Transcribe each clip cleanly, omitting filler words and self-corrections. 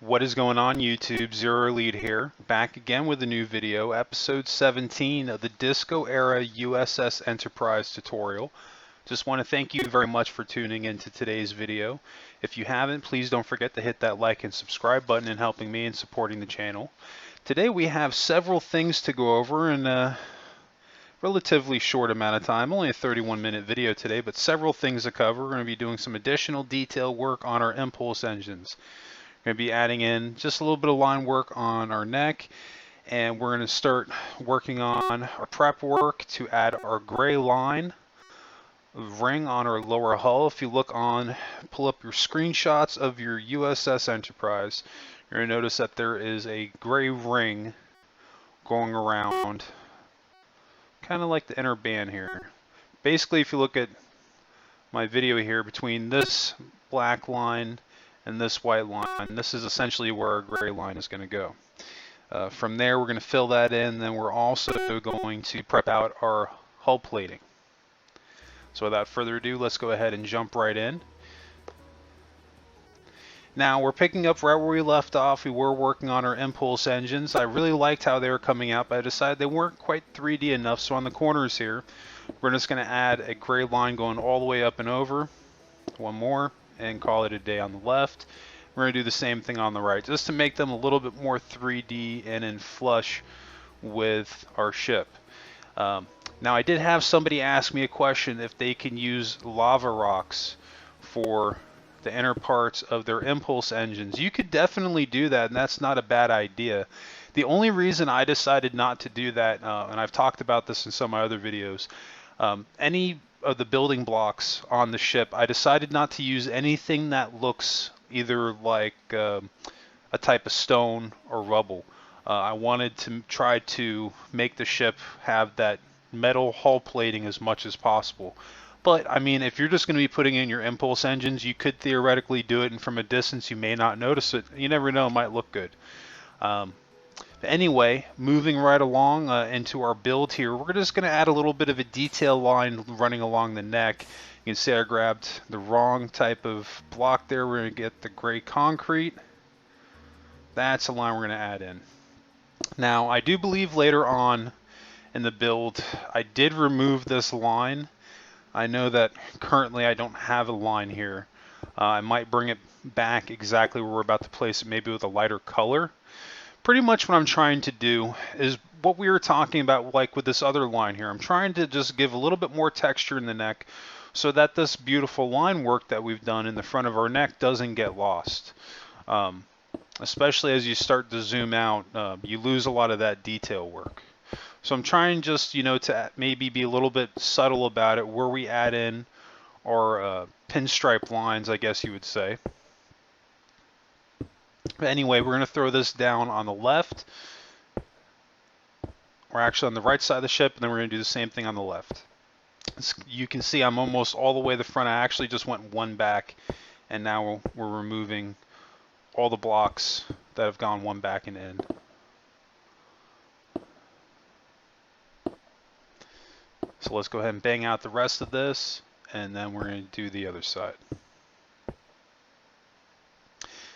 What is going on YouTube? Zero Lead here, back again with a new video, episode 17 of the Disco Era u.s.s Enterprise tutorial. Just want to thank you very much for tuning into today's video. If you haven't, please don't forget to hit that like and subscribe button in helping me and supporting the channel. Today we have several things to go over in a relatively short amount of time, only a 31-minute video today, but several things to cover. We're going to be doing some additional detail work on our impulse engines. We're going to be adding in just a little bit of line work on our neck, and we're going to start working on our prep work to add our gray line ring on our lower hull. If you look on, pull up your screenshots of your u.s.s Enterprise, you're going to notice that there is a gray ring going around, kind of like the inner band here. Basically, if you look at my video here, between this black line and this white line, this is essentially where our gray line is going to go. From there, we're going to fill that in, then we're also going to prep out our hull plating. So without further ado, let's go ahead and jump right in. Now we're picking up right where we left off. We were working on our impulse engines. I really liked how they were coming out, but I decided they weren't quite 3D enough, so on the corners here, we're just going to add a gray line going all the way up and over. One more, and call it a day on the left. We're going to do the same thing on the right, just to make them a little bit more 3D and in flush with our ship. Now I did have somebody ask me a question if they can use lava rocks for the inner parts of their impulse engines. You could definitely do that, and that's not a bad idea. The only reason I decided not to do that, and I've talked about this in some of my other videos, any of the building blocks on the ship, I decided not to use anything that looks either like a type of stone or rubble. I wanted to try to make the ship have that metal hull plating as much as possible. But I mean, if you're just going to be putting in your impulse engines, you could theoretically do it, and from a distance you may not notice it. You never know, it might look good. Anyway, moving right along into our build here, we're just going to add a little bit of a detail line running along the neck. You can see I grabbed the wrong type of block there. We're going to get the gray concrete. That's a line we're going to add in. Now, I do believe later on in the build, I did remove this line. I know that currently I don't have a line here. I might bring it back exactly where we're about to place it, maybe with a lighter color. Pretty much what I'm trying to do is what we were talking about, like with this other line here. I'm trying to just give a little bit more texture in the neck so that this beautiful line work that we've done in the front of our neck doesn't get lost. Especially as you start to zoom out, you lose a lot of that detail work. So I'm trying just, to maybe be a little bit subtle about it, where we add in our pinstripe lines, I guess you would say. But anyway, we're going to throw this down on the left. We're actually on the right side of the ship, and then we're going to do the same thing on the left. You can see I'm almost all the way to the front. I actually just went one back, and now we're removing all the blocks that have gone one back and in. So let's go ahead and bang out the rest of this, and then we're going to do the other side.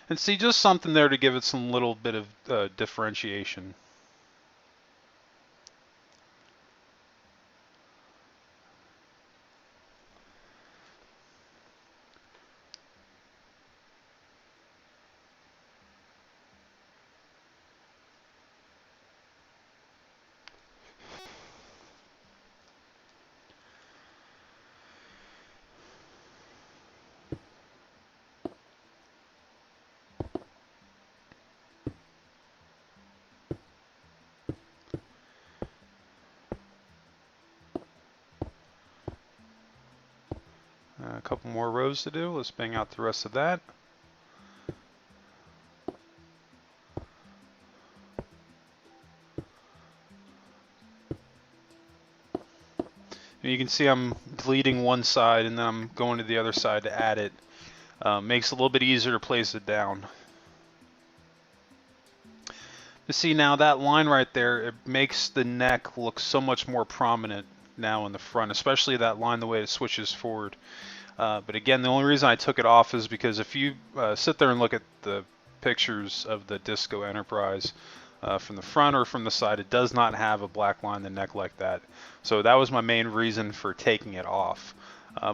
And see, just something there to give it some little bit of differentiation. A couple more rows to do. Let's bang out the rest of that. And you can see I'm deleting one side and then I'm going to the other side to add it. Makes it a little bit easier to place it down. You see now that line right there, it makes the neck look so much more prominent now in the front, especially that line the way it switches forward. But again, the only reason I took it off is because if you sit there and look at the pictures of the Disco Enterprise from the front or from the side, it does not have a black line in the neck like that. So that was my main reason for taking it off.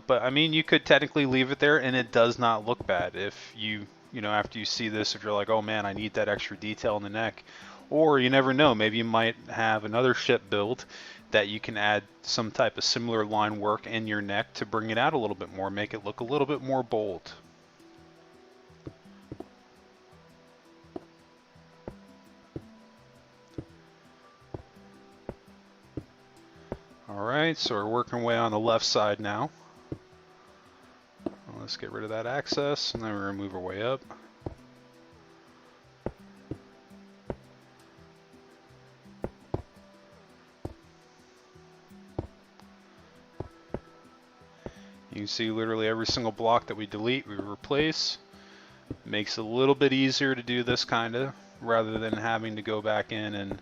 But I mean, you could technically leave it there and it does not look bad. If you know, after you see this, if you're like, oh man, I need that extra detail in the neck. Or you never know, maybe you might have another ship build that you can add some type of similar line work in your neck to bring it out a little bit more, make it look a little bit more bold. Alright, so we're working away on the left side now. Let's get rid of that access, and then we're going to move our way up. You can see literally every single block that we delete, we replace. It makes it a little bit easier to do this kinda, rather than having to go back in and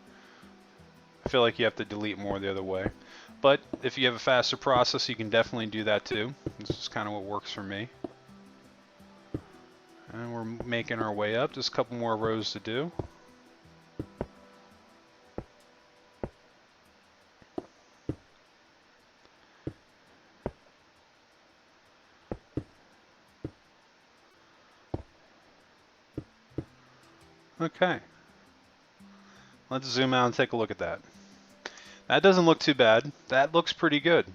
I feel like you have to delete more the other way. But if you have a faster process, you can definitely do that too. This is kind of what works for me. And we're making our way up, just a couple more rows to do. Okay. Let's zoom out and take a look at that. That doesn't look too bad. That looks pretty good.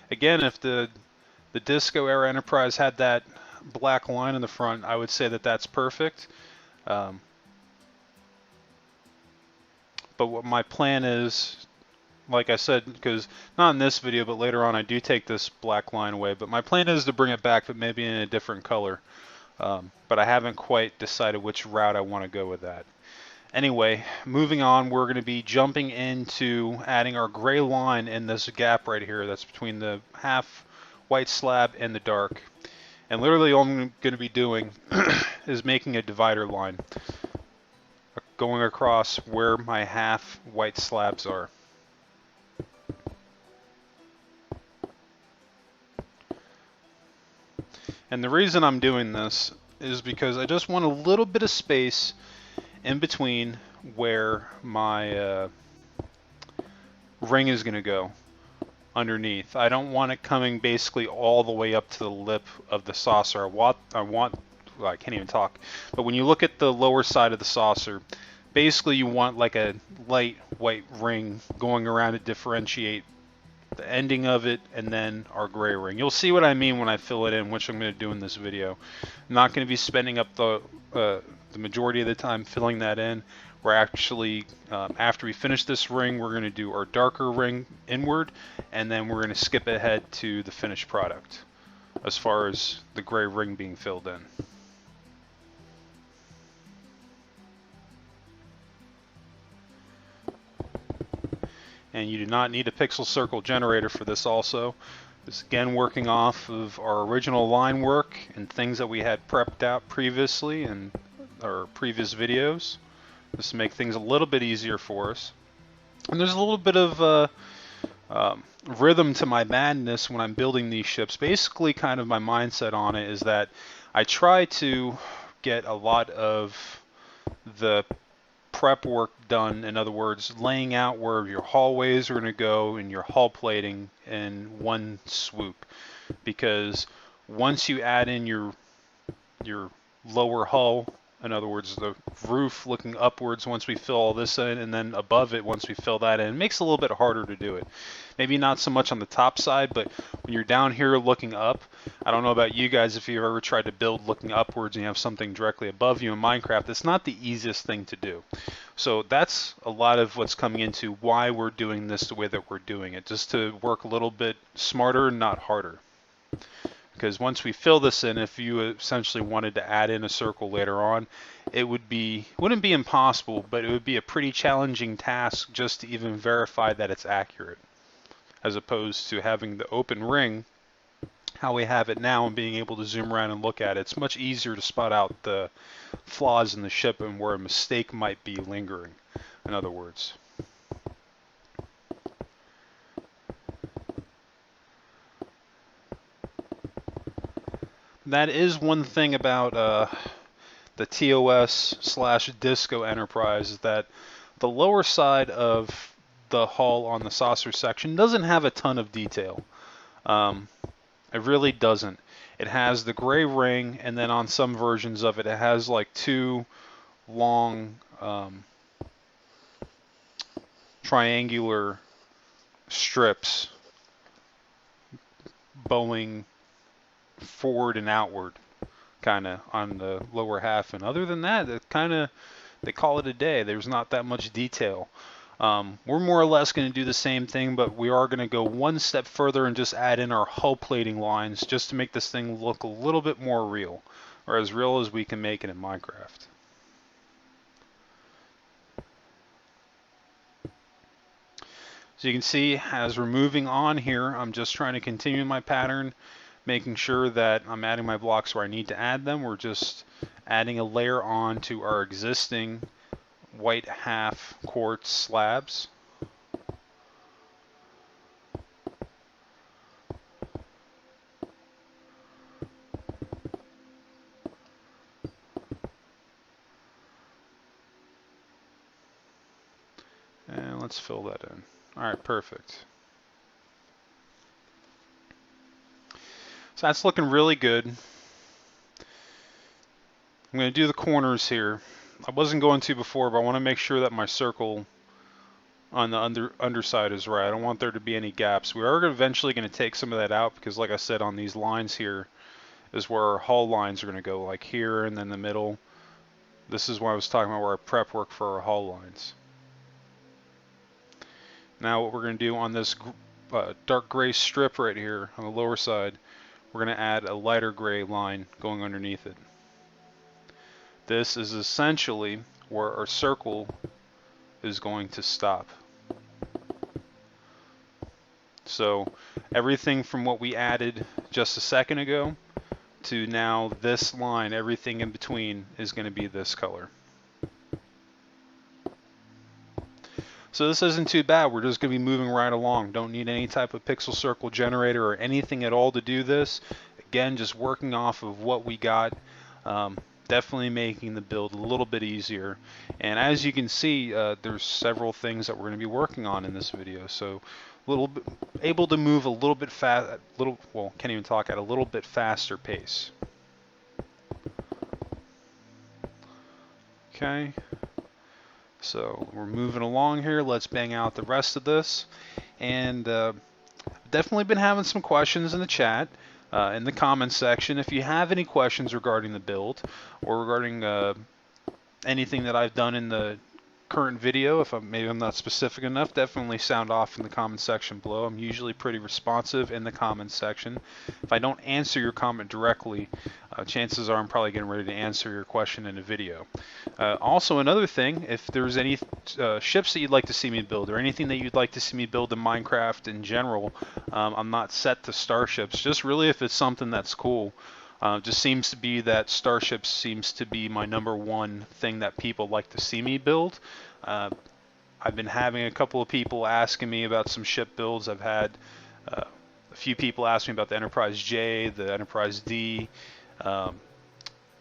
Again, if the Disco era Enterprise had that black line in the front, I would say that that's perfect. But what my plan is, like I said, because not in this video, but later on I do take this black line away, but my plan is to bring it back, but maybe in a different color. But I haven't quite decided which route I want to go with that. Anyway, moving on, we're going to be jumping into adding our gray line in this gap right here that's between the half white slab and the dark. And literally all I'm going to be doing is making a divider line going across where my half white slabs are. And the reason I'm doing this is because I just want a little bit of space in between where my ring is going to go underneath. I don't want it coming basically all the way up to the lip of the saucer. Well, I can't even talk. But when you look at the lower side of the saucer, basically you want like a light white ring going around to differentiate the ending of it and then our gray ring. You'll see what I mean when I fill it in, which I'm going to do in this video. I'm not going to be spending up the majority of the time filling that in. We're actually, after we finish this ring, we're going to do our darker ring inward, and then we're going to skip ahead to the finished product as far as the gray ring being filled in. And you do not need a pixel circle generator for this also. This again working off of our original line work and things that we had prepped out previously in our previous videos. Just to make things a little bit easier for us. And there's a little bit of rhythm to my madness when I'm building these ships. Basically kind of my mindset on it is that I try to get a lot of the prep work done, in other words, laying out where your hallways are going to go and your hull plating in one swoop. Because once you add in your lower hull, in other words, the roof looking upwards once we fill all this in, and then above it once we fill that in, it makes it a little bit harder to do it. Maybe not so much on the top side, but when you're down here looking up, I don't know about you guys if you've ever tried to build looking upwards and you have something directly above you in Minecraft, it's not the easiest thing to do. So that's a lot of what's coming into why we're doing this the way that we're doing it, just to work a little bit smarter, not harder. Because once we fill this in, if you essentially wanted to add in a circle later on, it wouldn't be impossible, but it would be a pretty challenging task just to even verify that it's accurate. As opposed to having the open ring, how we have it now, and being able to zoom around and look at it. It's much easier to spot out the flaws in the ship and where a mistake might be lingering, in other words. That is one thing about the TOS/Disco Enterprise is that the lower side of the hull on the saucer section doesn't have a ton of detail. It really doesn't. It has the gray ring, and then on some versions of it, it has like two long triangular strips bowing forward and outward, kind of on the lower half. And other than that, they call it a day. There's not that much detail. We're more or less going to do the same thing, but we are going to go one step further and just add in our hull plating lines just to make this thing look a little bit more real, or as real as we can make it in Minecraft. So you can see as we're moving on here, I'm just trying to continue my pattern, making sure that I'm adding my blocks where I need to add them. We're just adding a layer on to our existing white half quartz slabs. And let's fill that in. Alright, perfect. So that's looking really good. I'm going to do the corners here. I wasn't going to before, but I want to make sure that my circle on the underside is right. I don't want there to be any gaps. We are eventually going to take some of that out because, like I said, on these lines here is where our hull lines are going to go, like here and then the middle. This is what I was talking about, where I prep work for our hull lines. Now what we're going to do on this dark gray strip right here on the lower side, we're going to add a lighter gray line going underneath it. This is essentially where our circle is going to stop. So everything from what we added just a second ago to now this line, everything in between is going to be this color. So this isn't too bad. We're just going to be moving right along. Don't need any type of pixel circle generator or anything at all to do this. Again, just working off of what we got. Definitely making the build a little bit easier. And as you can see, there's several things that we're going to be working on in this video. So able to move a little bit fast, can't even talk, at a little bit faster pace. Okay. So we're moving along here. Let's bang out the rest of this. And definitely been having some questions in the chat, in the comments section. If you have any questions regarding the build or regarding anything that I've done in the current video, if maybe I'm not specific enough, definitely sound off in the comment section below. I'm usually pretty responsive in the comments section. If I don't answer your comment directly, chances are I'm probably getting ready to answer your question in a video. Also, another thing, if there's any ships that you'd like to see me build or anything that you'd like to see me build in Minecraft in general, I'm not set to starships, just really if it's something that's cool. Just seems to be that starships seems to be my #1 thing that people like to see me build. I've been having a couple of people asking me about some ship builds. I've had a few people ask me about the Enterprise J, the Enterprise D,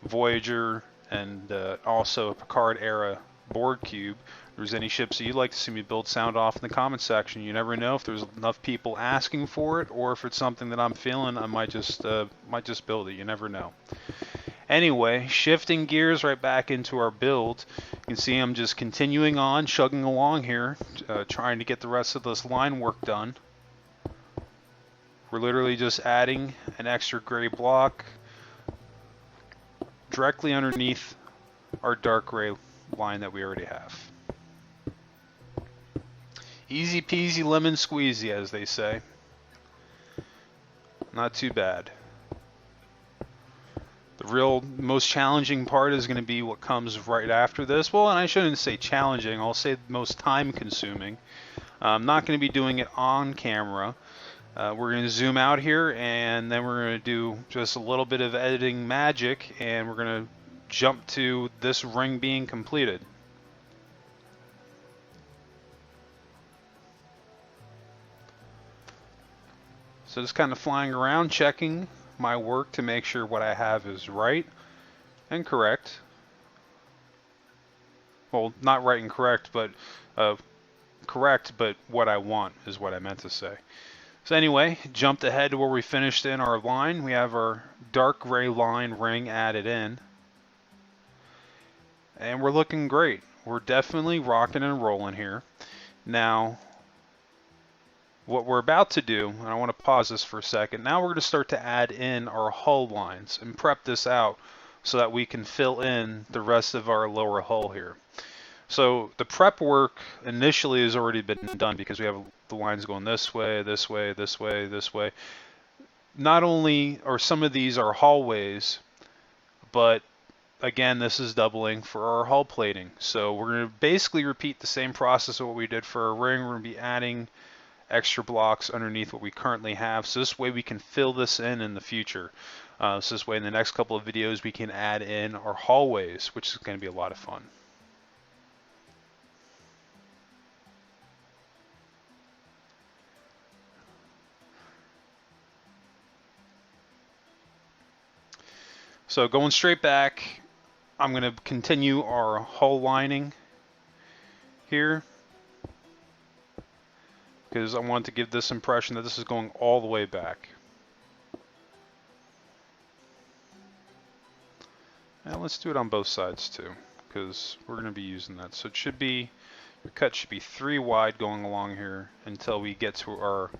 Voyager, and also a Picard era board cube. If there's any ships that you'd like to see me build, sound off in the comment section. You never know if there's enough people asking for it, or if it's something that I'm feeling, I might just build it. You never know. Anyway, shifting gears right back into our build. You can see I'm just continuing on, chugging along here, trying to get the rest of this line work done. We're literally just adding an extra gray block directly underneath our dark gray line that we already have. Easy peasy lemon squeezy, as they say. Not too bad. The most challenging part is going to be what comes right after this. Well, and I shouldn't say challenging, I'll say most time consuming. I'm not going to be doing it on camera. We're going to zoom out here, and then we're going to do just a little bit of editing magic, and we're going to jump to this ring being completed. So just kind of flying around, checking my work to make sure what I have is right and correct. well, not right and correct, but correct, but what I want is what I meant to say. So anyway, jumped ahead to where we finished in our line. We have our dark gray line ring added in. And we're looking great. We're definitely rocking and rolling here. Now, what we're about to do, and I want to pause this for a second, now we're going to start to add in our hull lines and prep this out so that we can fill in the rest of our lower hull here. So the prep work initially has already been done because we have the lines going this way, this way, this way, this way. Not only are some of these our hallways, but again, this is doubling for our hull plating. So we're going to basically repeat the same process of what we did for our ring. We're going to be adding extra blocks underneath what we currently have. So this way we can fill this in the future. So this way in the next couple of videos we can add in our hallways, which is going to be a lot of fun. So going straight back, I'm going to continue our hull lining here because I want to give this impression that this is going all the way back. And let's do it on both sides too, because we're going to be using that. So it should be, your cut should be 3 wide going along here until we get to our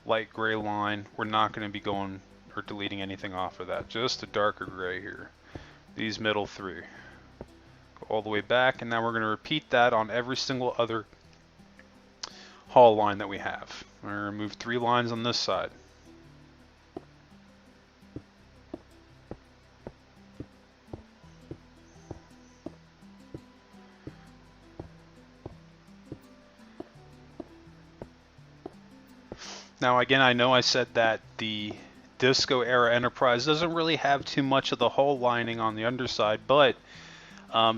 light gray line. We're not going to be going or deleting anything off of that, just a darker gray here. These middle 3. Go all the way back, and now we're going to repeat that on every single other hull line that we have. We're going to remove 3 lines on this side. Now again, I know I said that the Disco era Enterprise doesn't really have too much of the hull lining on the underside, but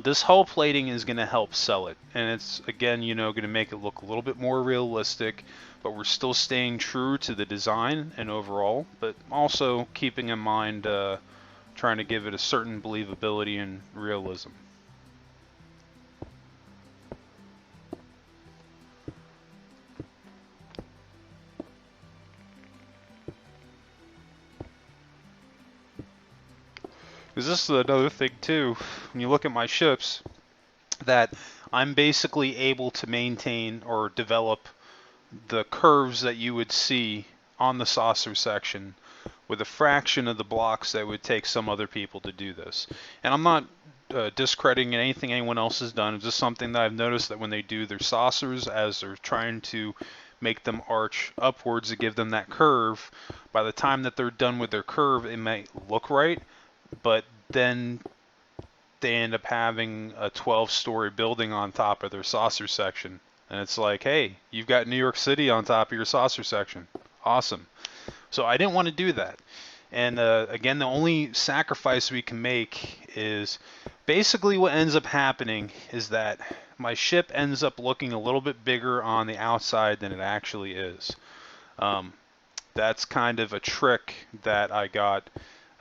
this hull plating is going to help sell it, and it's again, you know, going to make it look a little bit more realistic, but we're still staying true to the design and overall, but also keeping in mind trying to give it a certain believability and realism. Because this is another thing too, when you look at my ships, that I'm basically able to maintain or develop the curves that you would see on the saucer section with a fraction of the blocks that would take some other people to do this. And I'm not discrediting anything anyone else has done. It's just something that I've noticed that when they do their saucers, as they're trying to make them arch upwards to give them that curve, by the time that they're done with their curve, it might look right, but then they end up having a 12-story building on top of their saucer section. And it's like, hey, you've got New York City on top of your saucer section. Awesome. So I didn't want to do that. And again, the only sacrifice we can make is basically what ends up happening is that my ship ends up looking a little bit bigger on the outside than it actually is. That's kind of a trick that I got,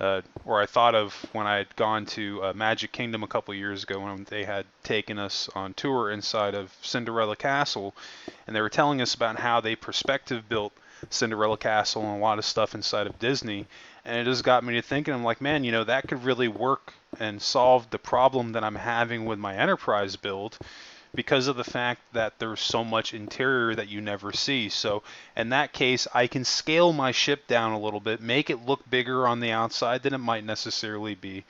or I thought of when I had gone to Magic Kingdom a couple years ago when they had taken us on tour inside of Cinderella Castle, and they were telling us about how they perspective built Cinderella Castle and a lot of stuff inside of Disney, and it just got me to thinking, I'm like, man, you know, that could really work and solve the problem that I'm having with my Enterprise build, because of the fact that there's so much interior that you never see. So in that case, I can scale my ship down a little bit, make it look bigger on the outside than it might necessarily be.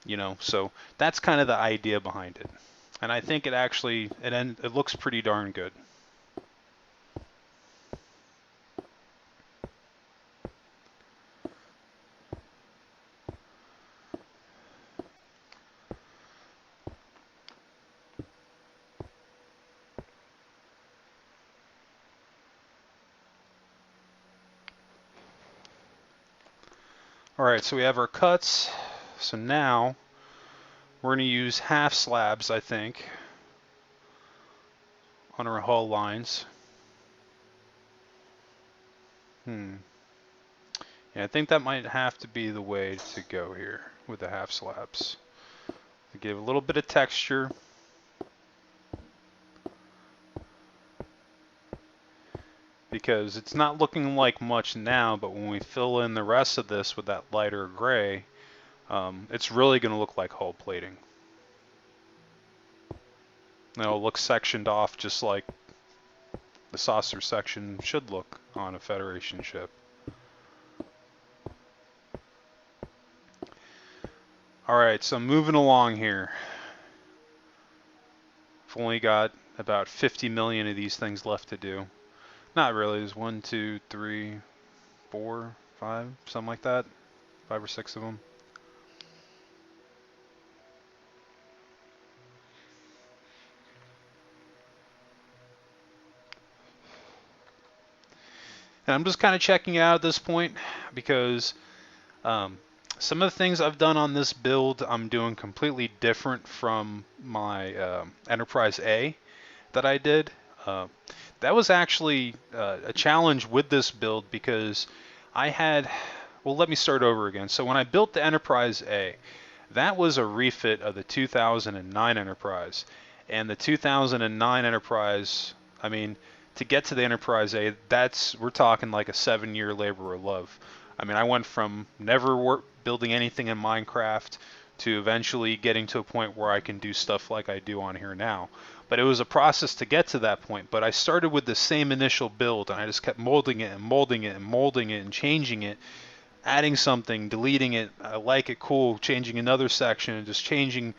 You know, so that's kind of the idea behind it. And I think it actually, it looks pretty darn good. Alright, so we have our cuts. So now we're going to use half slabs, I think, on our hull lines. Yeah, I think that might have to be the way to go here with the half slabs. To give a little bit of texture. because it's not looking like much now, but when we fill in the rest of this with that lighter gray, it's really going to look like hull plating. It'll look sectioned off just like the saucer section should look on a Federation ship. Alright, so moving along here. I've only got about 50 million of these things left to do. Not really, there's 1, 2, 3, 4, 5, something like that. 5 or 6 of them. And I'm just kind of checking out at this point because some of the things I've done on this build I'm doing completely different from my Enterprise A that I did. That was actually a challenge with this build because I had, well, let me start over again. So when I built the Enterprise A, that was a refit of the 2009 Enterprise. And the 2009 Enterprise, I mean, to get to the Enterprise A, we're talking like a 7-year labor of love. I mean, I went from never building anything in Minecraft to eventually getting to a point where I can do stuff like I do on here now. But it was a process to get to that point. But I started with the same initial build, and I just kept molding it and molding it and molding it and changing it, adding something, deleting it, I like it, cool, changing another section, and just changing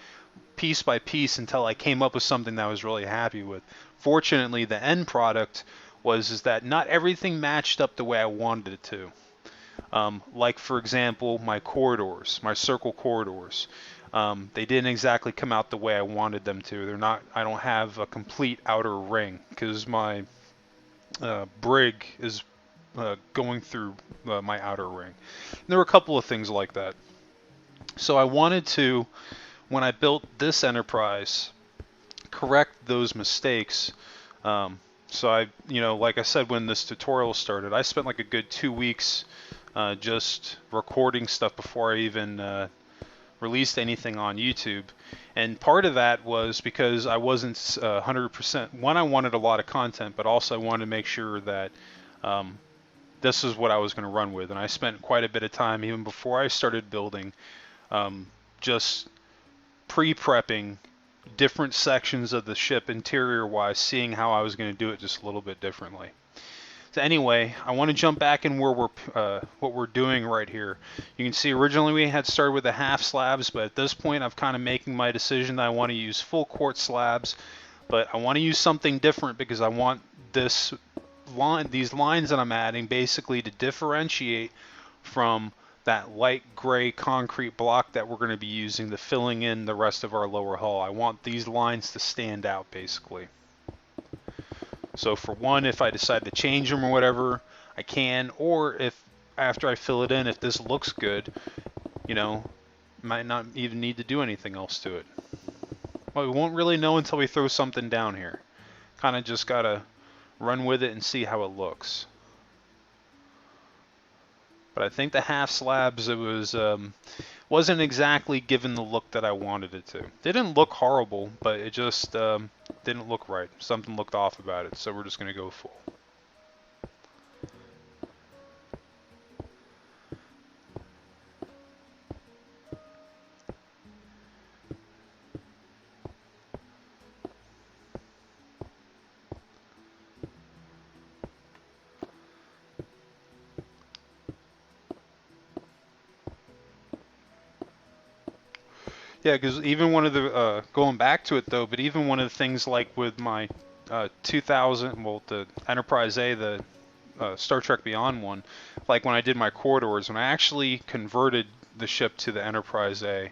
piece by piece until I came up with something that I was really happy with. Fortunately, the end product was that not everything matched up the way I wanted it to. Like, for example, my corridors, my circle corridors. They didn't exactly come out the way I wanted them to. They're not. I don't have a complete outer ring because my brig is going through my outer ring. And there were a couple of things like that. So I wanted to, when I built this Enterprise, correct those mistakes. So I, like I said, when this tutorial started, I spent like a good 2 weeks just recording stuff before I even released anything on YouTube. And part of that was because I wasn't 100%. One, I wanted a lot of content, but also I wanted to make sure that this is what I was going to run with. And I spent quite a bit of time, even before I started building, just pre-prepping different sections of the ship interior-wise, seeing how I was going to do it just a little bit differently. So anyway, I want to jump back in where what we're doing right here. You can see originally we had started with the half slabs, but at this point I'm kind of making my decision that I want to use full quartz slabs, but I want to use something different because I want these lines that I'm adding basically to differentiate from that light gray concrete block that we're going to be using to filling in the rest of our lower hull. I want these lines to stand out basically. So for one, if I decide to change them or whatever, I can, or if after I fill it in, if this looks good, might not even need to do anything else to it. Well, we won't really know until we throw something down here. Kind of just gotta run with it and see how it looks. But I think the half slabs, it was wasn't exactly given the look that I wanted it to. It didn't look horrible, but it just didn't look right. Something looked off about it, so we're just going to go full. Yeah, because even one of the, going back to it though, but even one of the things like with my 2000, well, the Enterprise A, the Star Trek Beyond one, like when I did my corridors, when I actually converted the ship to the Enterprise A,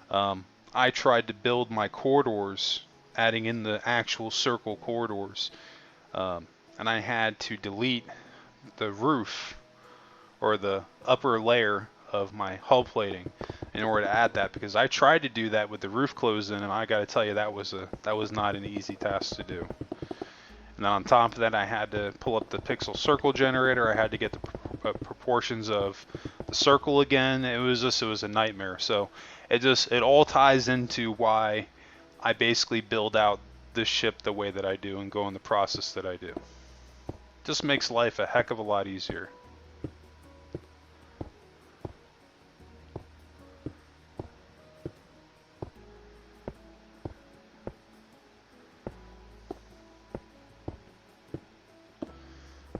I tried to build my corridors, adding in the actual circle corridors, and I had to delete the roof, or the upper layer of my hull plating in order to add that, because I tried to do that with the roof closed in, and I got to tell you that was not an easy task to do. And then on top of that, I had to pull up the pixel circle generator. I had to get the proportions of the circle again. It was a nightmare. So it all ties into why I basically build out this ship the way that I do and go in the process that I do. Just makes life a heck of a lot easier.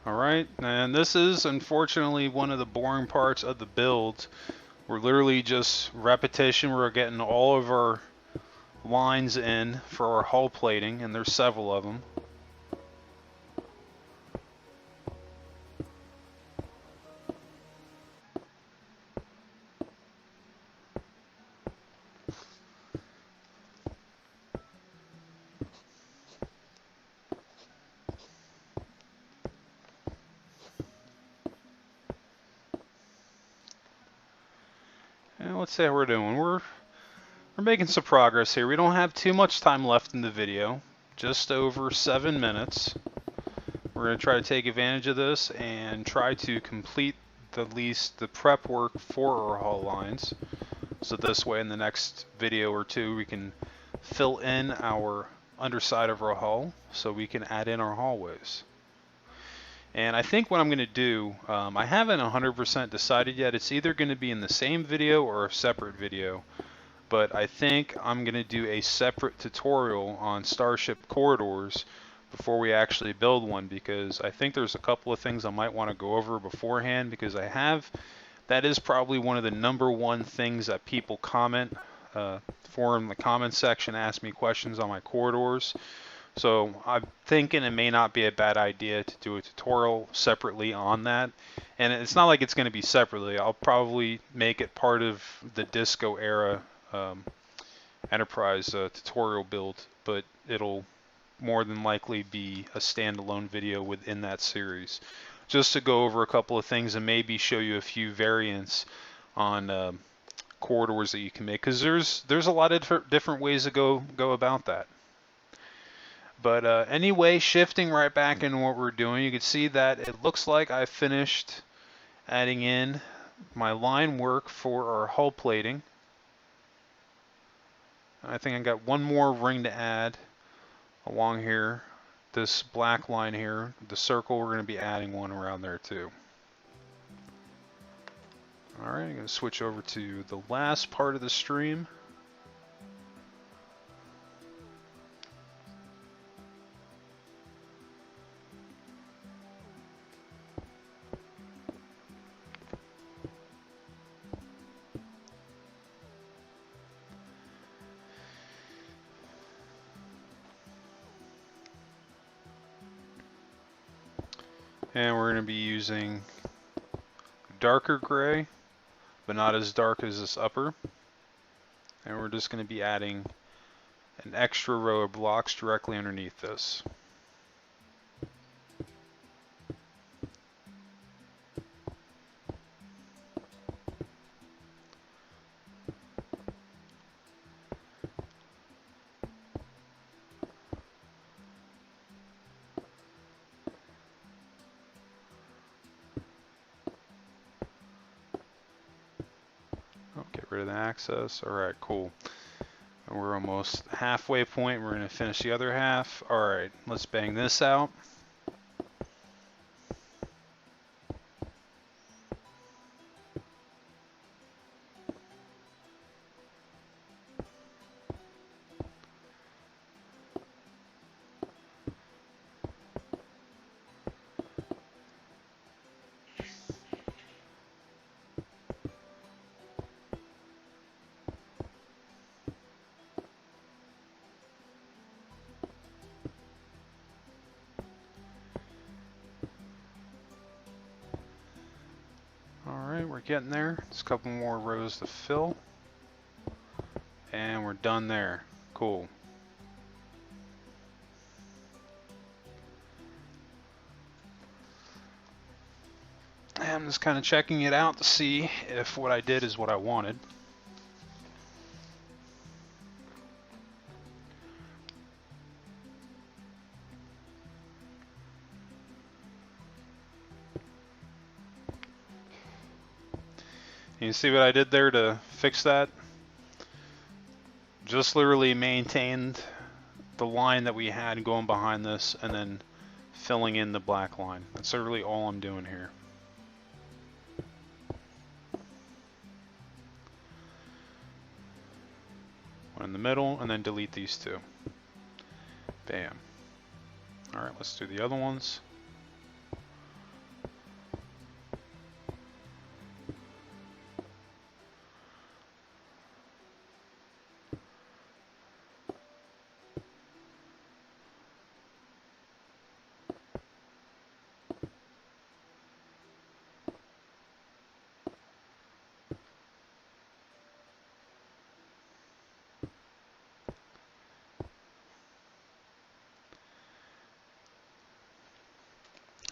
Alright, and this is unfortunately one of the boring parts of the build. We're literally just repetition. We're getting all of our lines in for our hull plating, and there's several of them. And let's see how we're doing. We're making some progress here. We don't have too much time left in the video, just over 7 minutes. We're going to try to take advantage of this and try to complete at least the prep work for our hull lines. So this way in the next video or two we can fill in our underside of our hull so we can add in our hallways. And I think what I'm going to do, I haven't 100% decided yet. It's either going to be in the same video or a separate video. But I think I'm going to do a separate tutorial on Starship corridors before we actually build one, because I think there's a couple of things I might want to go over beforehand, because that is probably one of the #1 things that people comment for in the comment section, ask me questions on my corridors. So I'm thinking it may not be a bad idea to do a tutorial separately on that. And it's not like it's going to be separately. I'll probably make it part of the Disco era Enterprise tutorial build, but it'll more than likely be a standalone video within that series, just to go over a couple of things and maybe show you a few variants on corridors that you can make, because there's a lot of different ways to go about that. But anyway, shifting right back into what we're doing, you can see that it looks like I finished adding in my line work for our hull plating. I think I got one more ring to add along here. This black line here, the circle, we're going to be adding one around there too. Alright, I'm going to switch over to the last part of the stream. And we're going to be using darker gray, but not as dark as this upper. And we're just going to be adding an extra row of blocks directly underneath this. Get rid of the access. Alright, cool. We're almost halfway point. We're going to finish the other half. Alright, let's bang this out. Alright, we're getting there. Just a couple more rows to fill. And we're done there. Cool. And I'm just kind of checking it out to see if what I did is what I wanted. You see what I did there to fix that? Just literally maintained the line that we had going behind this and then filling in the black line. That's literally all I'm doing here. One in the middle, and then delete these two. Bam. Alright, let's do the other ones.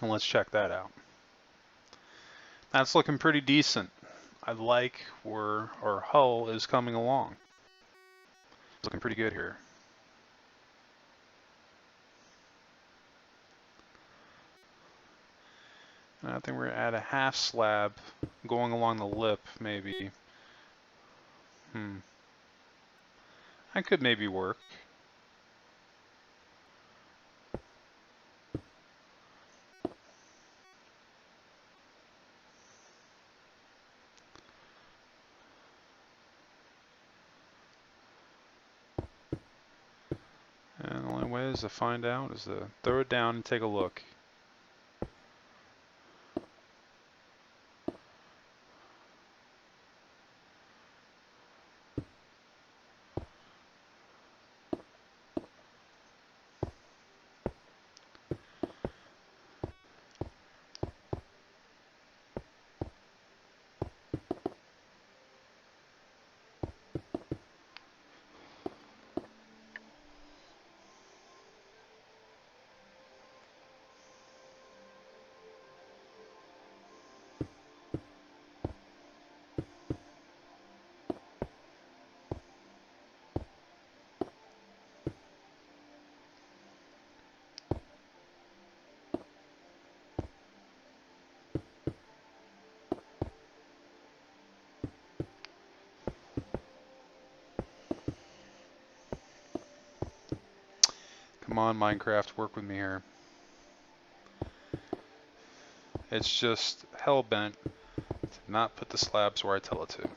And let's check that out. That's looking pretty decent. I like where our hull is coming along. It's looking pretty good here. And I think we're gonna add a half slab going along the lip, maybe. That could maybe work. And the only way is to find out is to throw it down and take a look. Come on, Minecraft, work with me here. It's just hell-bent to not put the slabs where I tell it to.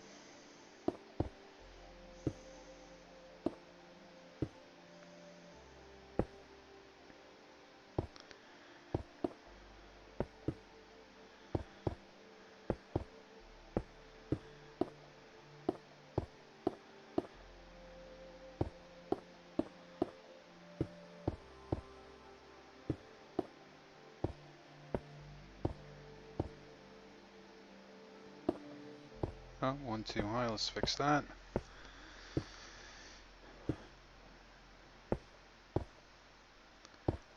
Oh, one too high, let's fix that.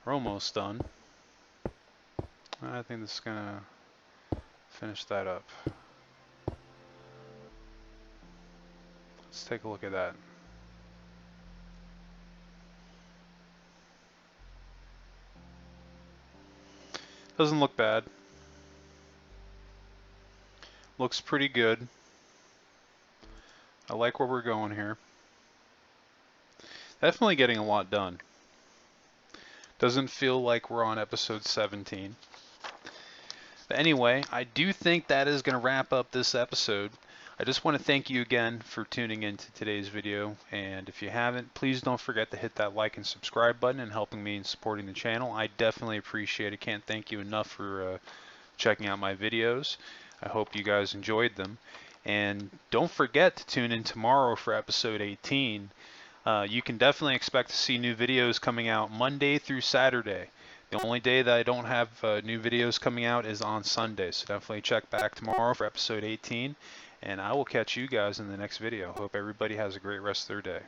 We're almost done. I think this is gonna finish that up. Let's take a look at that. Doesn't look bad. Looks pretty good. I like where we're going here. Definitely getting a lot done. Doesn't feel like we're on episode 17. But anyway, I do think that is going to wrap up this episode. I just want to thank you again for tuning into today's video. And if you haven't, please don't forget to hit that like and subscribe button and helping me in supporting the channel. I definitely appreciate it. Can't thank you enough for checking out my videos. I hope you guys enjoyed them. And don't forget to tune in tomorrow for episode 18. You can definitely expect to see new videos coming out Monday through Saturday. The only day that I don't have new videos coming out is on Sunday, so definitely check back tomorrow for episode 18, and I will catch you guys in the next video. Hope everybody has a great rest of their day.